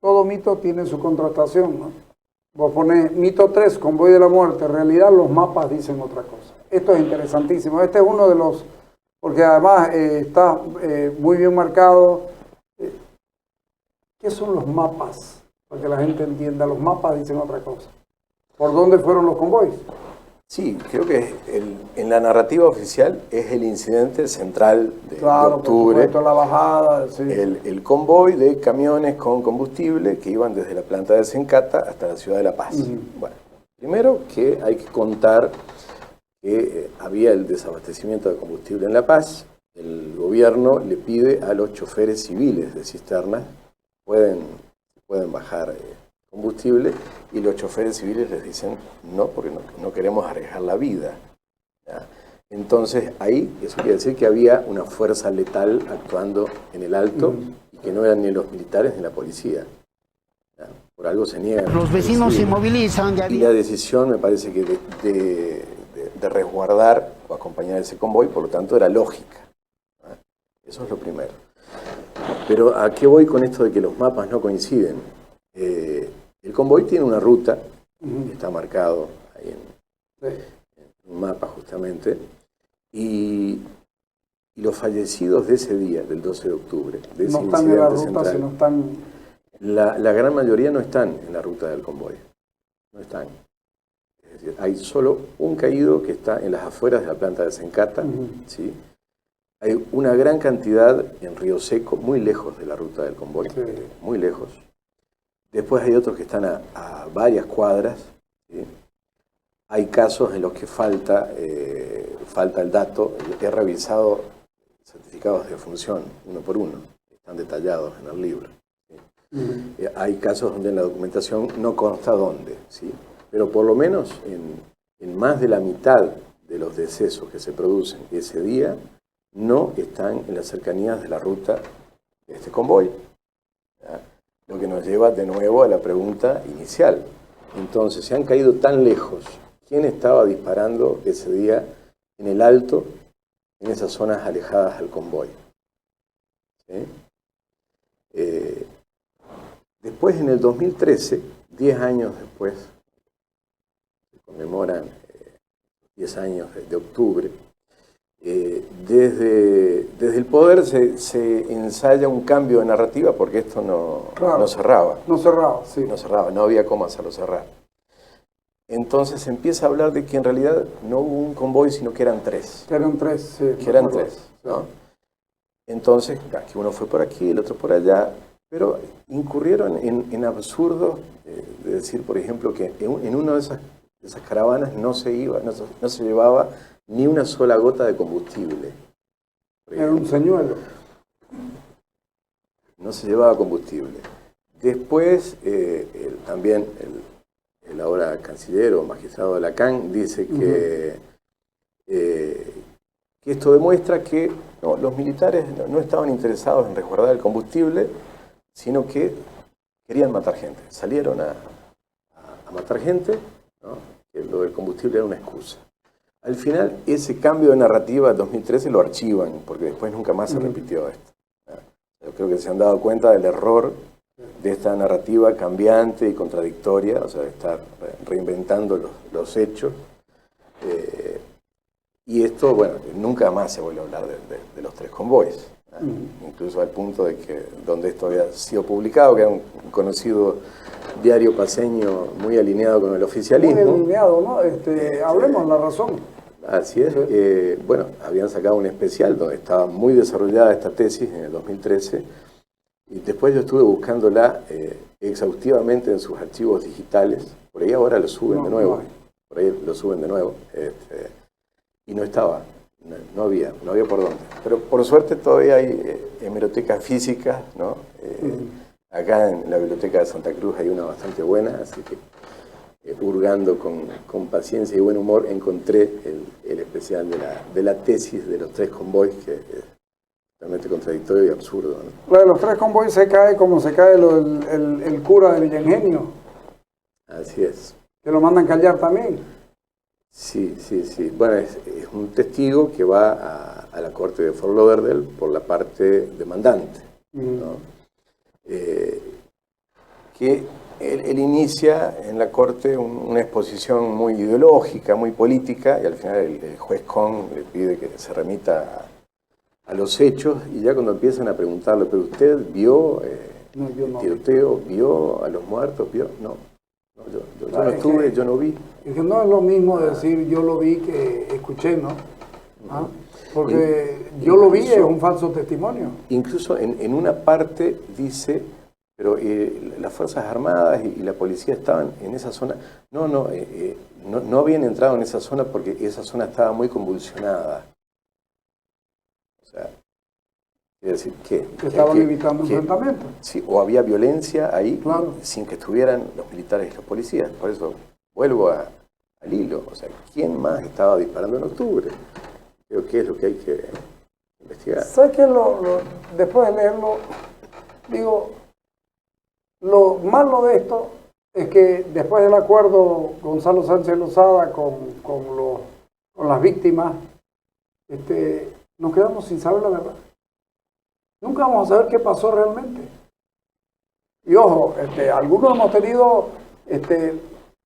todo mito tiene su contrastación, ¿no? Vos ponés mito 3, convoy de la muerte, en realidad los mapas dicen otra cosa. Esto es interesantísimo, este es uno de los, porque además está muy bien marcado. ¿Qué son los mapas? Para que la gente entienda, los mapas dicen otra cosa. ¿Por dónde fueron los convoys? Sí, creo que en la narrativa oficial es el incidente central de octubre. Por supuesto, la bajada. Sí. El convoy de camiones con combustible que iban desde la planta de Sencata hasta la ciudad de La Paz. Bueno, primero que hay que contar que había el desabastecimiento de combustible en La Paz. El gobierno le pide a los choferes civiles de cisternas, pueden bajar combustible, y los choferes civiles les dicen no, porque no queremos arriesgar la vida, ¿ya? Entonces ahí eso quiere decir que había una fuerza letal actuando en el Alto y que no eran ni los militares ni la policía, ¿ya? Por algo se niegan. Los vecinos se movilizan. Y la decisión me parece que de resguardar o acompañar ese convoy, por lo tanto era lógica, ¿ya? Eso es lo primero. Pero ¿a qué voy con esto de que los mapas no coinciden? El convoy tiene una ruta, que está marcado ahí en un mapa justamente, y los fallecidos de ese día, del 12 de octubre, de ese no están en la ruta, central, sino están... La gran mayoría no están en la ruta del convoy, no están. Es decir, hay solo un caído que está en las afueras de la planta de Sencata, ¿sí? Hay una gran cantidad en Río Seco, muy lejos de la ruta del convoy, muy lejos. Después hay otros que están a varias cuadras, ¿sí? Hay casos en los que falta el dato. He revisado certificados de función, uno por uno, están detallados en el libro, ¿sí? Hay casos donde en la documentación no consta dónde, ¿sí? Pero por lo menos en más de la mitad de los decesos que se producen ese día, no están en las cercanías de la ruta de este convoy, ¿ya? Lo que nos lleva de nuevo a la pregunta inicial. Entonces, se han caído tan lejos. ¿Quién estaba disparando ese día en el Alto, en esas zonas alejadas al convoy? ¿Sí? Después, en el 2013, 10 años después, se conmemoran 10 años de octubre, desde el poder se ensaya un cambio de narrativa porque esto no cerraba. No cerraba, sí. No cerraba, no había cómo hacerlo cerrar. Entonces se empieza a hablar de que en realidad no hubo un convoy, sino que eran tres. Que eran tres, sí. Que eran tres, ¿no? Entonces, que uno fue por aquí, el otro por allá, pero incurrieron en absurdos, de decir, por ejemplo, que en una de esas caravanas no se llevaba ni una sola gota de combustible. Era un señuelo. No se llevaba combustible. Después, también el ahora canciller o magistrado de Lacan dice que esto demuestra que los militares no estaban interesados en resguardar el combustible, sino que querían matar gente. Salieron a matar gente, ¿no? Que lo del combustible era una excusa. Al final, ese cambio de narrativa de 2013 lo archivan, porque después nunca más se repitió esto. Yo creo que se han dado cuenta del error de esta narrativa cambiante y contradictoria, o sea, de estar reinventando los hechos. Y esto, bueno, nunca más se vuelve a hablar de los tres convoys. Incluso al punto de que, donde esto había sido publicado, que era un conocido diario paceño muy alineado con el oficialismo. Muy alineado, ¿no? Hablemos la razón. Así es. Bueno, habían sacado un especial donde estaba muy desarrollada esta tesis en el 2013, y después yo estuve buscándola exhaustivamente en sus archivos digitales. Por ahí ahora lo suben de nuevo. Por ahí lo suben de nuevo. Y no estaba. No había por dónde. Pero por suerte todavía hay hemerotecas físicas, ¿no? Acá en la Biblioteca de Santa Cruz hay una bastante buena, así que hurgando con paciencia y buen humor encontré el especial de la tesis de los tres convoys, que es realmente contradictorio y absurdo, ¿no? La de los tres convoys se cae como se cae el cura de Villaingenio. Así es. Que lo mandan callar también. Sí. Bueno, es un testigo que va a la corte de Fort Lauderdale por la parte demandante, ¿no? que él inicia en la corte una exposición muy ideológica, muy política, y al final el juez Kong le pide que se remita a los hechos, y ya cuando empiezan a preguntarle, ¿pero usted vio el tiroteo? ¿Vio a los muertos? ¿Vio? No, yo no estuve, yo no vi. Es que no es lo mismo decir yo lo vi que escuché, ¿no? ¿Ah? Porque yo lo vi es un falso testimonio. Incluso en una parte dice, pero las Fuerzas Armadas y la policía estaban en esa zona. No habían entrado en esa zona porque esa zona estaba muy convulsionada. O sea, quiere decir que estaban evitando enfrentamientos. Sí, o había violencia ahí, claro, sin que estuvieran los militares y los policías. Por eso vuelvo al hilo. O sea, ¿quién más estaba disparando en octubre? Creo que es lo que hay que investigar. ¿Sabes qué? Después de leerlo, digo, lo malo de esto es que después del acuerdo Gonzalo Sánchez Lozada con las víctimas, nos quedamos sin saber la verdad. Nunca vamos a saber qué pasó realmente. Y ojo, algunos hemos tenido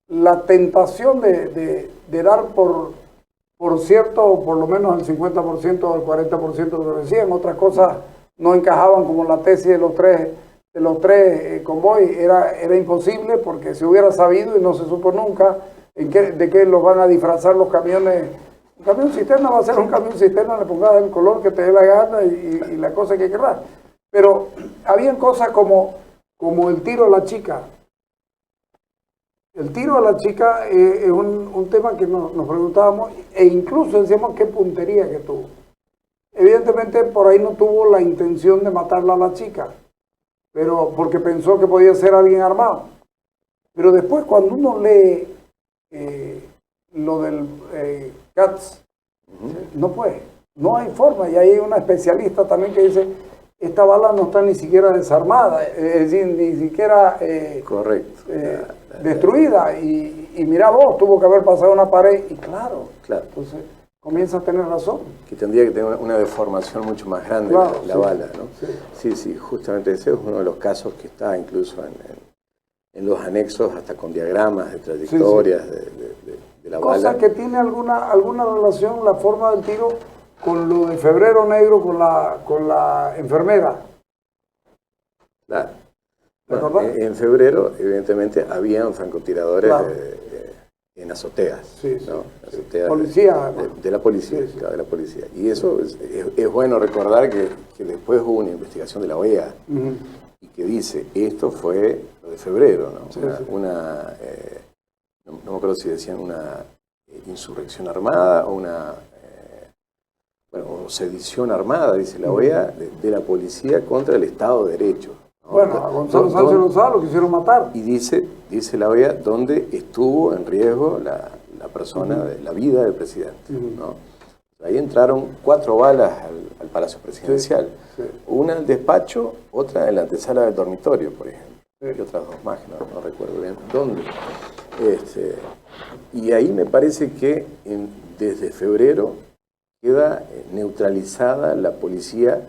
la tentación de dar por cierto, por lo menos el 50% o el 40% de lo que decían. Otras cosas no encajaban, como la tesis de los tres convoys. Era imposible porque se hubiera sabido y no se supo nunca de qué los van a disfrazar los camiones. Un camión cisterna va a ser un camión cisterna, le pongas el color que te dé la gana y la cosa que querrás. Pero habían cosas como el tiro a la chica. El tiro a la chica es un tema que nos preguntábamos e incluso decíamos qué puntería que tuvo. Evidentemente por ahí no tuvo la intención de matarla a la chica, pero porque pensó que podía ser alguien armado. Pero después cuando uno lee lo del CATS, no puede, no hay forma. Y hay una especialista también que dice, esta bala no está ni siquiera desarmada, es decir, ni siquiera correcto. Destruida. Y mira vos, tuvo que haber pasado una pared y claro. Entonces comienza a tener razón. Que tendría que tener una deformación mucho más grande, claro, la bala, ¿no? Sí, justamente ese es uno de los casos que está incluso en los anexos, hasta con diagramas de trayectorias de la bala. Cosa que tiene alguna relación la forma del tiro con lo de Febrero Negro, con la enfermera. Claro. Bueno, en febrero, evidentemente, habían francotiradores en azoteas, ¿no? Azoteas policía, de la policía, claro, de la policía. Y eso es bueno recordar que después hubo una investigación de la OEA y que dice, esto fue lo de febrero, ¿no? No me acuerdo si decían una insurrección armada o una sedición armada, dice la OEA, de la policía contra el Estado de Derecho. ¿no? Bueno, a Gonzalo Sánchez Lozada lo quisieron matar. Y dice la OEA donde estuvo en riesgo la persona, la vida del presidente. ¿no? Ahí entraron 4 balas al Palacio Presidencial. Una al despacho, otra en la antesala del dormitorio, por ejemplo. Y otras 2 más, que no recuerdo bien dónde. Y ahí me parece que desde febrero queda neutralizada la policía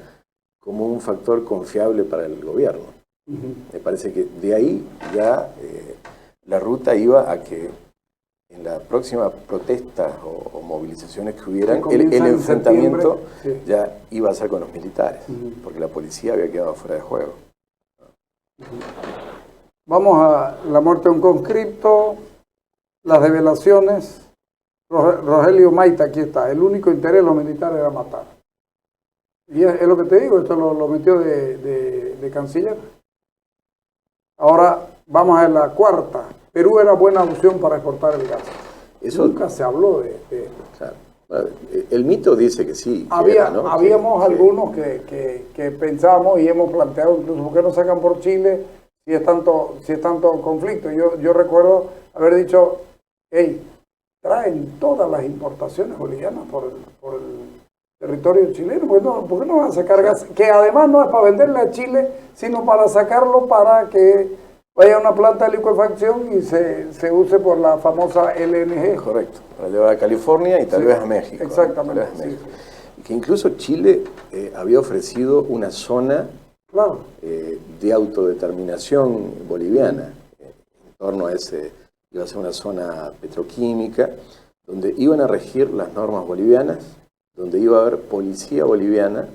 como un factor confiable para el gobierno. Me parece que de ahí ya la ruta iba a que en las próximas protestas o movilizaciones que hubieran, el enfrentamiento ya iba a ser con los militares, porque la policía había quedado fuera de juego. Vamos a la muerte de un conscripto, las revelaciones. Rogelio Maita, aquí está. El único interés de los militares era matar. Y es lo que te digo, esto lo metió de canciller. Ahora vamos a la cuarta. Perú era buena opción para exportar el gas. Nunca se habló de esto. Claro. Bueno, el mito dice que sí. Habíamos algunos que pensábamos y hemos planteado incluso, ¿por qué no sacan por Chile si es tanto conflicto? Yo recuerdo haber dicho, hey, traen todas las importaciones bolivianas por el territorio chileno. ¿Por qué no van a sacar gas? Que además no es para venderle a Chile, sino para sacarlo para que vaya a una planta de licuefacción y se use por la famosa LNG. Correcto, para llevar a California y tal vez a México. Exactamente. Que incluso Chile había ofrecido una zona Claro. De autodeterminación boliviana, en torno a ese, iba a ser una zona petroquímica, donde iban a regir las normas bolivianas, donde iba a haber policía boliviana.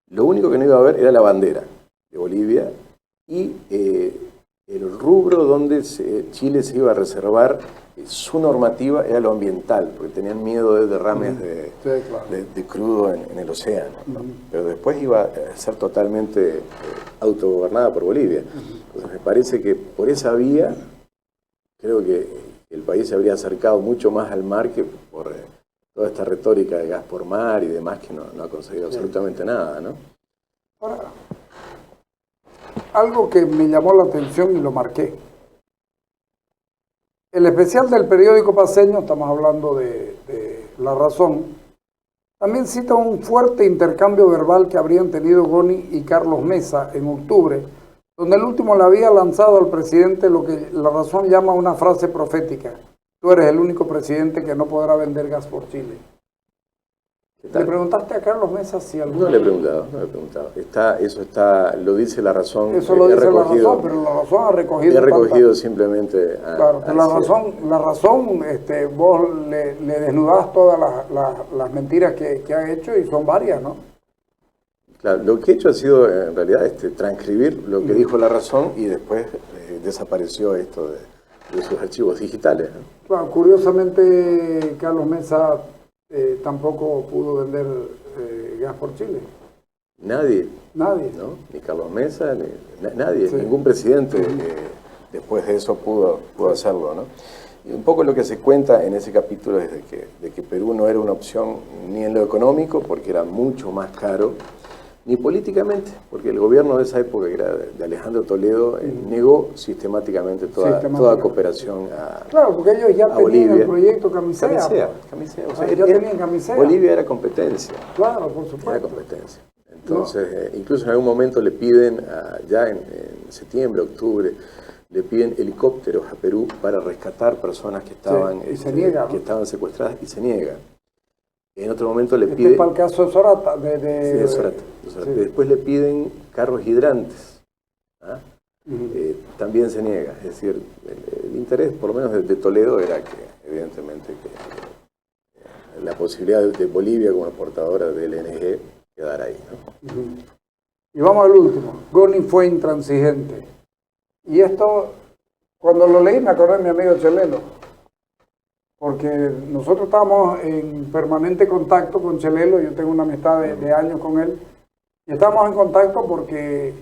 Lo único que no iba a haber era la bandera de Bolivia y el rubro donde Chile se iba a reservar su normativa era lo ambiental, porque tenían miedo de derrames de crudo en el océano, ¿no? Pero después iba a ser totalmente autogobernada por Bolivia. Entonces me parece que por esa vía creo que el país se habría acercado mucho más al mar que por toda esta retórica de gas por mar y demás que no ha conseguido absolutamente nada, ¿no? Ahora, algo que me llamó la atención y lo marqué. El especial del periódico paceño, estamos hablando de La Razón, también cita un fuerte intercambio verbal que habrían tenido Goni y Carlos Mesa en octubre, donde el último le había lanzado al presidente lo que La Razón llama una frase profética: tú eres el único presidente que no podrá vender gas por Chile. ¿Le preguntaste a Carlos Mesa si algo? No le he preguntado. Lo dice La Razón. Eso lo dice La Razón, pero La Razón ha recogido. He recogido simplemente. Claro, que La Razón, vos le desnudás todas las mentiras que ha hecho y son varias, ¿no? Claro, lo que he hecho ha sido en realidad transcribir lo que dijo La Razón y después desapareció esto de sus archivos digitales, ¿no? Claro, curiosamente Carlos Mesa tampoco pudo vender gas por Chile. Nadie. Nadie. ¿No? Ni Carlos Mesa, nadie. Sí. Ningún presidente después de eso pudo hacerlo, ¿no? Y un poco lo que se cuenta en ese capítulo es de que Perú no era una opción ni en lo económico, porque era mucho más caro, ni políticamente, porque el gobierno de esa época, que era de Alejandro Toledo, negó sistemáticamente toda cooperación a Claro, porque ellos ya tenían Bolivia. el proyecto Camisea. Camisea. O sea, ya tenían Camisea. Bolivia era competencia. Claro, por supuesto. Era competencia. Entonces, incluso en algún momento le piden, ya en septiembre, octubre, le piden helicópteros a Perú para rescatar personas que estaban, se niega, ¿no? que estaban secuestradas, y se niega. En otro momento le piden... para el caso de Sorata. Sí, de Sorata. Sí. Después le piden carros hidrantes. También se niega. Es decir, el interés, por lo menos de Toledo, era que, evidentemente, que la posibilidad de Bolivia como exportadora del LNG quedara ahí, ¿no? Y vamos al último. Goni fue intransigente. Y esto, cuando lo leí, me acordé de mi amigo Chelelo. Porque nosotros estábamos en permanente contacto con Chelelo, yo tengo una amistad de años con él, y estábamos en contacto porque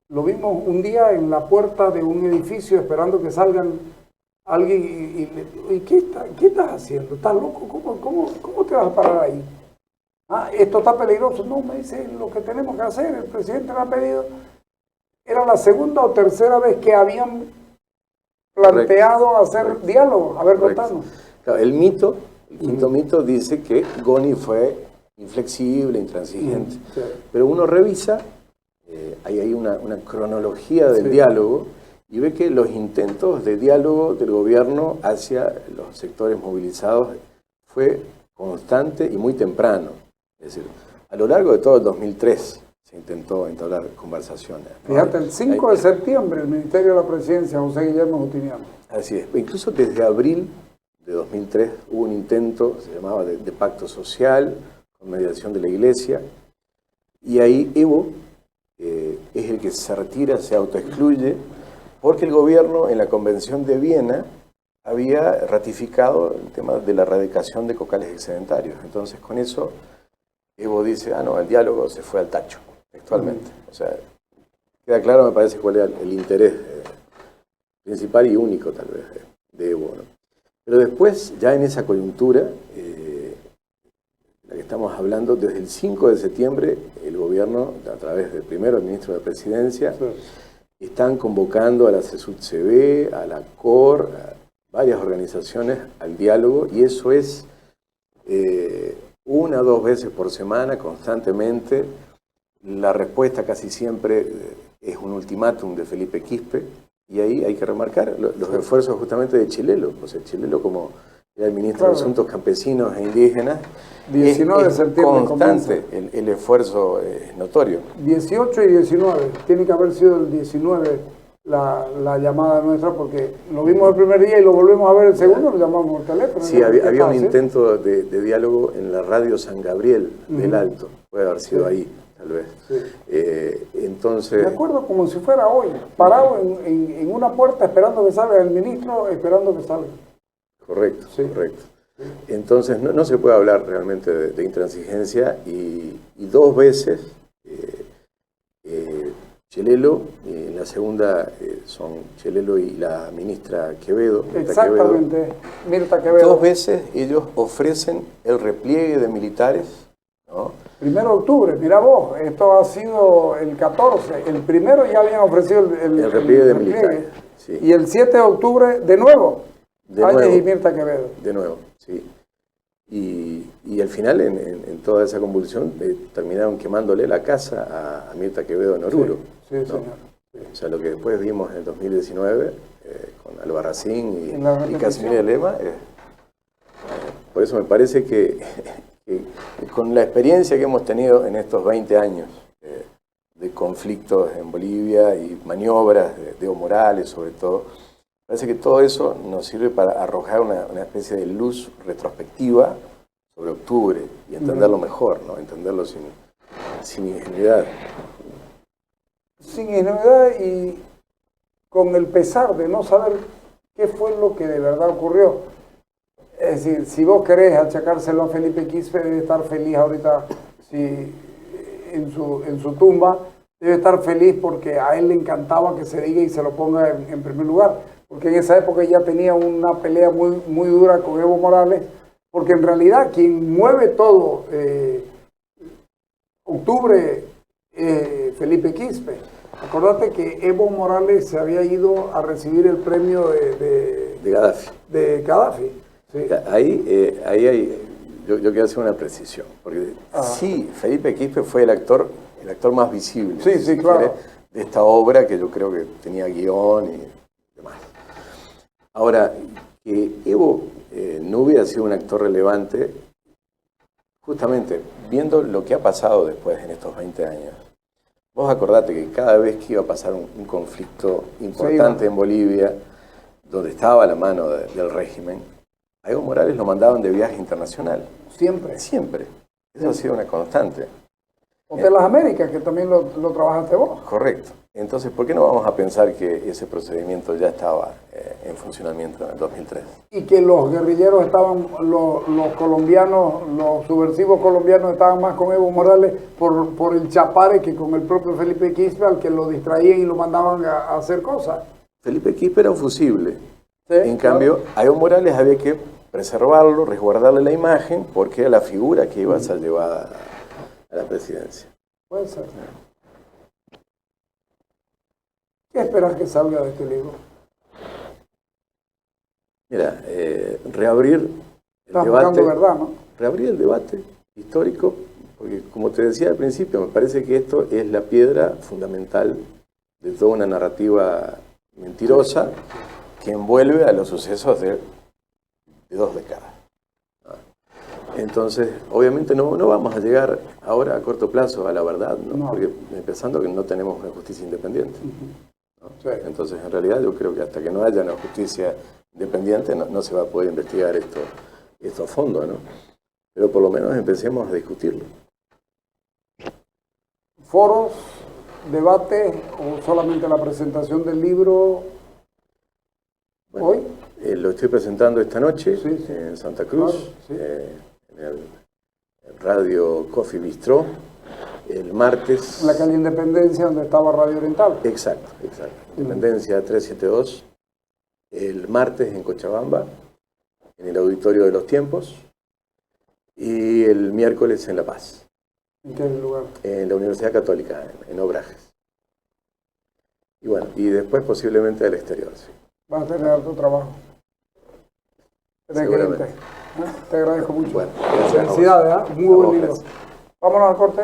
lo vimos un día en la puerta de un edificio esperando que salgan alguien y ¿qué estás haciendo? ¿Estás loco? ¿Cómo te vas a parar ahí? Esto está peligroso. No, me dice, lo que tenemos que hacer, el presidente me ha pedido. Era la segunda o tercera vez que habían planteado hacer diálogo. A ver, contanos. El quinto mito dice que Goni fue inflexible, intransigente. Sí. Pero uno revisa, hay una cronología del diálogo y ve que los intentos de diálogo del gobierno hacia los sectores movilizados fue constante y muy temprano. Es decir, a lo largo de todo el 2003 se intentó entablar conversaciones, ¿no? Fíjate, el 5 de septiembre el Ministerio de la Presidencia, José Guillermo Justiniano. Así es. Incluso desde abril de 2003 hubo un intento, se llamaba de pacto social, con mediación de la Iglesia, y ahí Evo es el que se retira, se autoexcluye, porque el gobierno en la Convención de Viena había ratificado el tema de la erradicación de cocales excedentarios. Entonces con eso Evo dice, no, el diálogo se fue al tacho, textualmente. O sea, queda claro, me parece, cuál era el interés principal y único, tal vez, de Evo, ¿no? Pero después, ya en esa coyuntura, la que estamos hablando, desde el 5 de septiembre, el gobierno, a través del primero ministro de la Presidencia, están convocando a la CESUD-CB, a la COR, a varias organizaciones al diálogo, y eso es 1 o 2 veces por semana, constantemente. La respuesta casi siempre es un ultimátum de Felipe Quispe, y ahí hay que remarcar los esfuerzos justamente de Chelelo. O sea, Chelelo como era el ministro de Asuntos Campesinos e Indígenas. 19 de es septiembre constante, el esfuerzo es notorio. 18 y 19, tiene que haber sido el 19 la llamada nuestra, porque lo vimos el primer día y lo volvemos a ver el segundo, lo llamamos por teléfono. Sí, había un intento de diálogo en la radio San Gabriel del Alto, puede haber sido ahí, tal vez. Sí. Entonces... Me acuerdo como si fuera hoy, parado en una puerta esperando que salga el ministro, esperando que salga. Correcto, sí. Correcto. Entonces no se puede hablar realmente de intransigencia y 2 veces Chelelo, en la segunda son Chelelo y la ministra Quevedo. Exactamente, Mirta Quevedo. 2 veces ellos ofrecen el repliegue de militares, ¿no? 1 de octubre, mira vos, esto ha sido el 14, el primero ya habían ofrecido el repliegue de militares. Sí. Y el 7 de octubre de nuevo, Áñez y Mirta Quevedo. De nuevo, sí. Y al final, en toda esa convulsión, terminaron quemándole la casa a Mirta Quevedo en Oruro. Sí, ¿no? señor. Sí. O sea, lo que después vimos en el 2019 con Albarracín y de Casimiro Lema, por eso me parece que con la experiencia que hemos tenido en estos 20 años de conflictos en Bolivia y maniobras de Evo Morales sobre todo, parece que todo eso nos sirve para arrojar una especie de luz retrospectiva sobre octubre y entenderlo mejor, ¿no? Entenderlo sin ingenuidad. Sin ingenuidad y con el pesar de no saber qué fue lo que de verdad ocurrió. Es decir, si vos querés achacárselo a Felipe Quispe, debe estar feliz ahorita en su tumba, debe estar feliz porque a él le encantaba que se diga y se lo ponga en primer lugar, porque en esa época ya tenía una pelea muy, muy dura con Evo Morales, porque en realidad quien mueve todo octubre Felipe Quispe. Acordate que Evo Morales se había ido a recibir el premio de Gaddafi. De Gaddafi. Sí. Ahí yo quiero hacer una precisión, porque sí, Felipe Quispe fue el actor más visible, sí, claro, de esta obra que yo creo que tenía guión y demás. Ahora, que Evo no hubiera sido un actor relevante, justamente viendo lo que ha pasado después en estos 20 años, vos acordate que cada vez que iba a pasar un conflicto importante en Bolivia, donde estaba la mano del régimen, a Evo Morales lo mandaban de viaje internacional. Siempre. Siempre. Eso ha sido una constante. Hotel Las Américas, que también lo trabajaste vos. Correcto. Entonces, ¿por qué no vamos a pensar que ese procedimiento ya estaba en funcionamiento en el 2003? Y que los guerrilleros estaban, los colombianos, los subversivos colombianos estaban más con Evo Morales por el chapare que con el propio Felipe Quispe, al que lo distraían y lo mandaban a hacer cosas. Felipe Quispe era un fusible. Sí, en cambio, a Evo Morales había que preservarlo, resguardarle la imagen, porque era la figura que iba a ser llevada a la presidencia. Puede ser. ¿Qué esperas que salga de este libro? Mira, reabrir el debate, verdad, ¿no? Reabrir el debate histórico, porque como te decía al principio, me parece que esto es la piedra fundamental de toda una narrativa mentirosa que envuelve a los sucesos de 2 décadas. Entonces, obviamente no vamos a llegar ahora a corto plazo a la verdad, ¿no? Porque empezando que no tenemos una justicia independiente. ¿No? Sí. Entonces, en realidad yo creo que hasta que no haya una justicia independiente no se va a poder investigar esto a fondo, ¿no? Pero por lo menos empecemos a discutirlo. ¿Foros, debate o solamente la presentación del libro hoy? Lo estoy presentando esta noche sí. En Santa Cruz, claro, en el Radio Coffee Bistro, el martes. En la calle Independencia, donde estaba Radio Oriental. Exacto. Independencia 372. El martes en Cochabamba, en el Auditorio de los Tiempos. Y el miércoles en La Paz. ¿En qué lugar? En la Universidad Católica, en Obrajes. Y bueno, y después posiblemente al exterior, sí. Vas a tener tu trabajo. Te agradezco mucho. Bueno, felicidades, muy buen libro. Vámonos al corte.